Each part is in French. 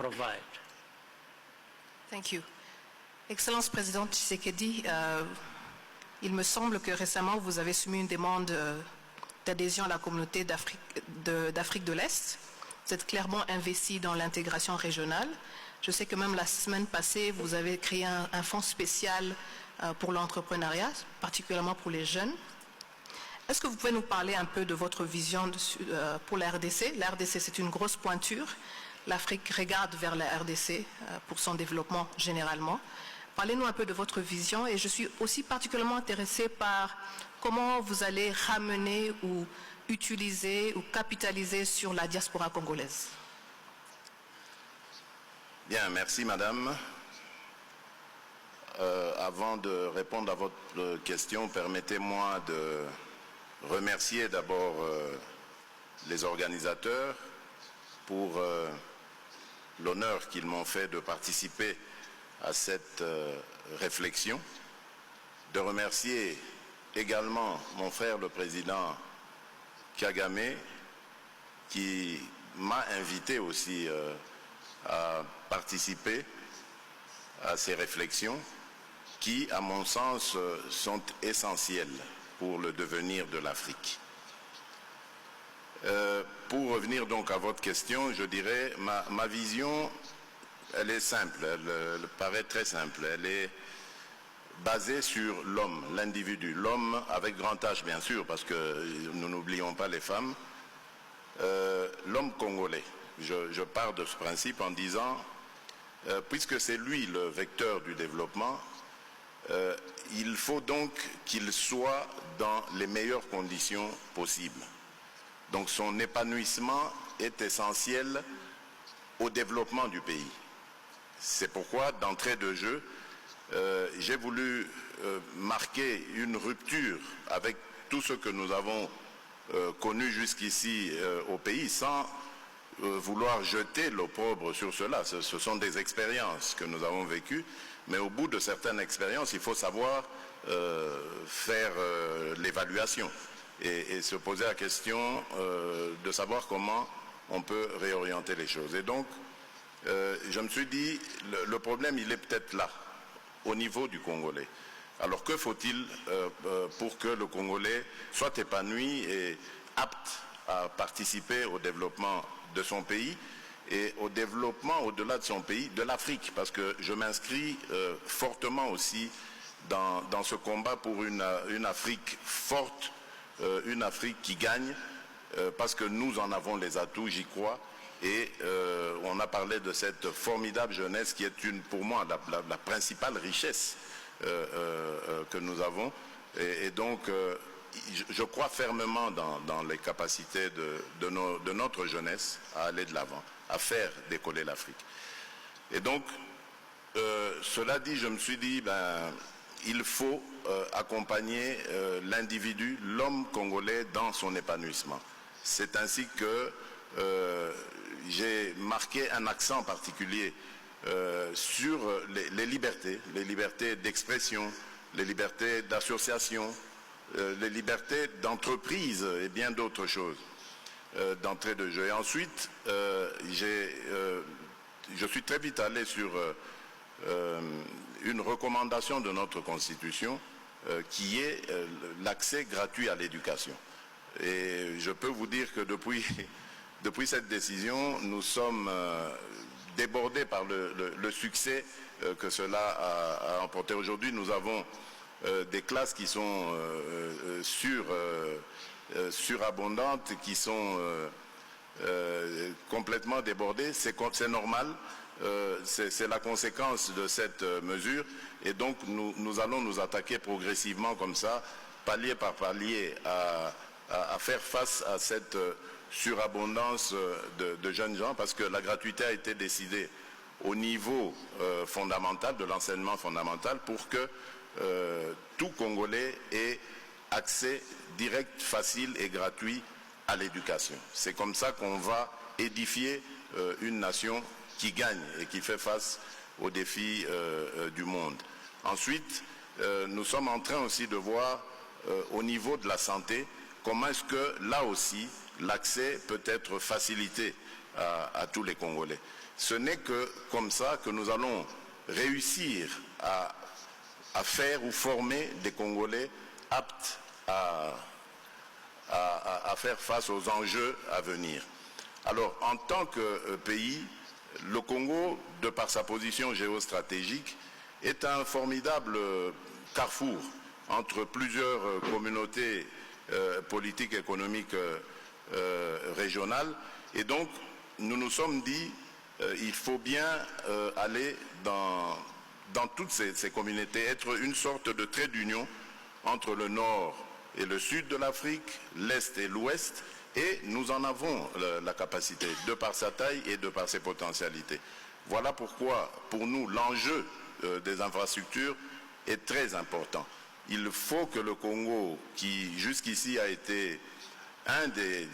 provide. Thank you. Excellence présidente Tshisekedi, il me semble que récemment vous avez soumis une demande d'adhésion à la communauté d'Afrique de l'Est. Vous êtes clairement investi dans l'intégration régionale. Je sais que même la semaine passée, vous avez créé un fonds spécial pour l'entrepreneuriat, particulièrement pour les jeunes. Est-ce que vous pouvez nous parler un peu de votre vision pour la RDC? La RDC, c'est une grosse pointure. L'Afrique regarde vers la RDC pour son développement généralement. Parlez-nous un peu de votre vision et je suis aussi particulièrement intéressée par comment vous allez ramener ou utiliser ou capitaliser sur la diaspora congolaise. Bien, merci madame. Avant de répondre à votre question, permettez-moi de remercier d'abord les organisateurs pour l'honneur qu'ils m'ont fait de participer à cette réflexion, de remercier également mon frère le président Kagame qui m'a invité aussi à participer à ces réflexions qui, à mon sens, sont essentielles pour le devenir de l'Afrique. Pour revenir donc à votre question, je dirais ma vision, elle est simple, elle paraît très simple, elle est basée sur l'homme, l'individu, l'homme avec grand H bien sûr, parce que nous n'oublions pas les femmes, l'homme congolais. Je pars de ce principe en disant, puisque c'est lui le vecteur du développement, il faut donc qu'il soit dans les meilleures conditions possibles. Donc son épanouissement est essentiel au développement du pays. C'est pourquoi, d'entrée de jeu, j'ai voulu marquer une rupture avec tout ce que nous avons connu jusqu'ici au pays, sans vouloir jeter l'opprobre sur cela. Ce sont des expériences que nous avons vécues, mais au bout de certaines expériences, il faut savoir faire l'évaluation et se poser la question de savoir comment on peut réorienter les choses. Et donc, je me suis dit, le problème, il est peut-être là, au niveau du Congolais. Alors que faut-il pour que le Congolais soit épanoui et apte à participer au développement de son pays et au développement au-delà de son pays, de l'Afrique, parce que je m'inscris fortement aussi dans ce combat pour une Afrique forte, une Afrique qui gagne, parce que nous en avons les atouts, j'y crois. Et on a parlé de cette formidable jeunesse qui est pour moi la principale richesse que nous avons. Et donc, je crois fermement dans les capacités de notre jeunesse à aller de l'avant, à faire décoller l'Afrique. Et donc, cela dit, je me suis dit, il faut accompagner l'individu, l'homme congolais dans son épanouissement. C'est ainsi que j'ai marqué un accent particulier sur les libertés d'expression, les libertés d'association, les libertés d'entreprise et bien d'autres choses d'entrée de jeu. Et ensuite, je suis très vite allé sur une recommandation de notre Constitution qui est l'accès gratuit à l'éducation. Et je peux vous dire que depuis cette décision, nous sommes débordés par le succès que cela a emporté. Aujourd'hui, nous avons des classes qui sont surabondantes, qui sont complètement débordées. C'est normal, c'est la conséquence de cette mesure. Et donc, nous allons nous attaquer progressivement comme ça, palier par palier, à faire face à cette surabondance de jeunes gens, parce que la gratuité a été décidée au niveau fondamental, de l'enseignement fondamental, pour que tout Congolais ait accès direct, facile et gratuit à l'éducation. C'est comme ça qu'on va édifier une nation qui gagne et qui fait face aux défis du monde. Ensuite, nous sommes en train aussi de voir au niveau de la santé, comment est-ce que là aussi l'accès peut être facilité à tous les Congolais. ce n'est que comme ça que nous allons réussir à faire ou former des Congolais aptes à faire face aux enjeux à venir. Alors, en tant que pays, le Congo, de par sa position géostratégique, est un formidable carrefour entre plusieurs communautés politiques et économiques régionales. Et donc, nous nous sommes dit, il faut bien aller dans toutes ces communautés, être une sorte de trait d'union entre le nord et le sud de l'Afrique, l'est et l'ouest, et nous en avons la capacité, de par sa taille et de par ses potentialités. Voilà pourquoi, pour nous, l'enjeu des infrastructures est très important. Il faut que le Congo, qui jusqu'ici a été un des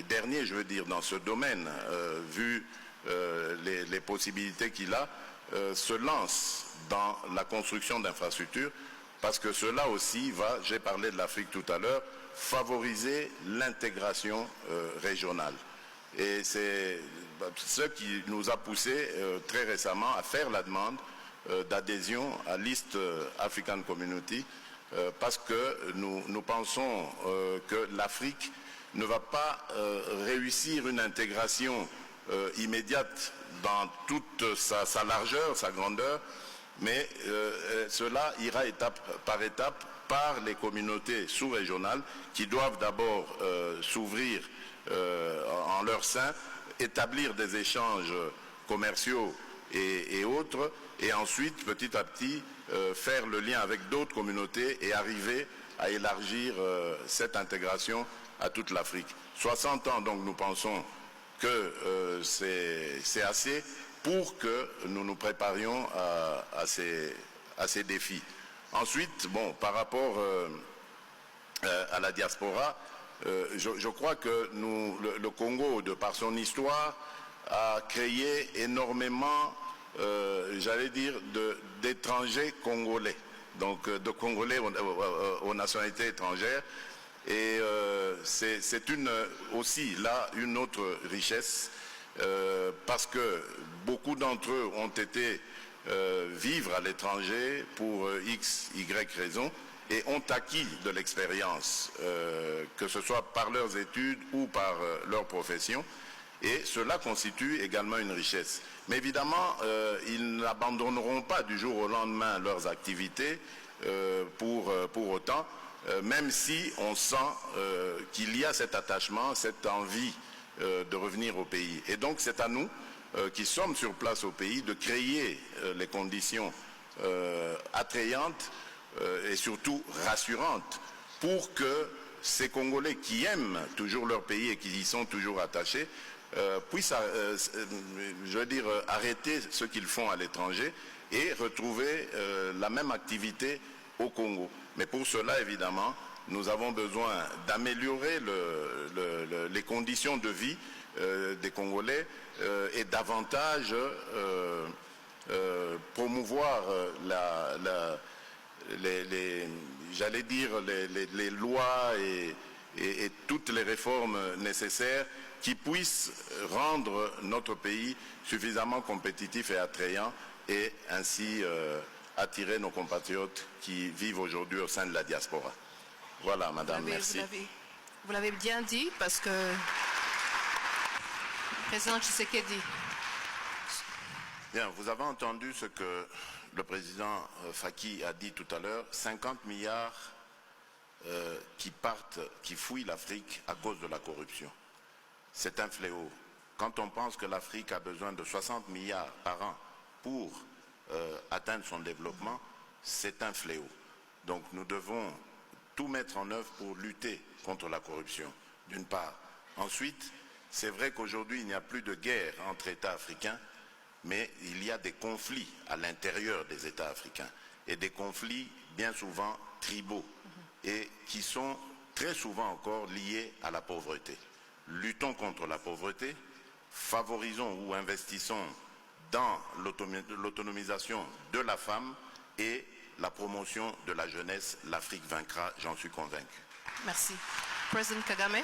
derniers, je veux dire, dans ce domaine, vu les possibilités qu'il a, se lance dans la construction d'infrastructures, parce que cela aussi va, j'ai parlé de l'Afrique tout à l'heure, favoriser l'intégration régionale. Et c'est ce qui nous a poussé très récemment à faire la demande d'adhésion à l'East African Community, parce que nous pensons que l'Afrique ne va pas réussir une intégration immédiate dans toute sa largeur, sa grandeur, mais cela ira étape par étape par les communautés sous-régionales qui doivent d'abord s'ouvrir en leur sein, établir des échanges commerciaux et autres, et ensuite, petit à petit, faire le lien avec d'autres communautés et arriver à élargir cette intégration à toute l'Afrique. 60 ans, donc, nous pensons que c'est assez pour que nous nous préparions à ces défis. Ensuite, bon, par rapport à la diaspora, je crois que le Congo, de par son histoire, a créé énormément, j'allais dire, d'étrangers congolais, donc de Congolais aux nationalités étrangères. Et c'est aussi là une autre richesse, parce que beaucoup d'entre eux ont été vivre à l'étranger pour X, Y raisons, et ont acquis de l'expérience, que ce soit par leurs études ou par leur profession, et cela constitue également une richesse. Mais évidemment, ils n'abandonneront pas du jour au lendemain leurs activités pour autant, même si on sent qu'il y a cet attachement, cette envie de revenir au pays. Et donc c'est à nous, qui sommes sur place au pays, de créer les conditions attrayantes et surtout rassurantes pour que ces Congolais qui aiment toujours leur pays et qui y sont toujours attachés puissent, je veux dire, arrêter ce qu'ils font à l'étranger et retrouver la même activité au Congo. Mais pour cela, évidemment, nous avons besoin d'améliorer les conditions de vie des Congolais et davantage promouvoir j'allais dire, les lois et toutes les réformes nécessaires qui puissent rendre notre pays suffisamment compétitif et attrayant et ainsi attirer nos compatriotes qui vivent aujourd'hui au sein de la diaspora. Voilà, madame, merci. Vous l'avez bien dit, parce que Président Tshisekedi. Bien, vous avez entendu ce que le président Faki a dit tout à l'heure, 50 milliards qui fouillent l'Afrique à cause de la corruption. C'est un fléau. Quand on pense que l'Afrique a besoin de 60 milliards par an pour atteindre son développement, c'est un fléau. Donc nous devons tout mettre en œuvre pour lutter contre la corruption, d'une part. Ensuite, c'est vrai qu'aujourd'hui, il n'y a plus de guerre entre États africains, mais il y a des conflits à l'intérieur des États africains, et des conflits bien souvent tribaux, et qui sont très souvent encore liés à la pauvreté. Luttons contre la pauvreté, favorisons ou investissons dans l'autonomisation de la femme et la promotion de la jeunesse. L'Afrique vaincra, j'en suis convaincu. Merci. Président Kagame.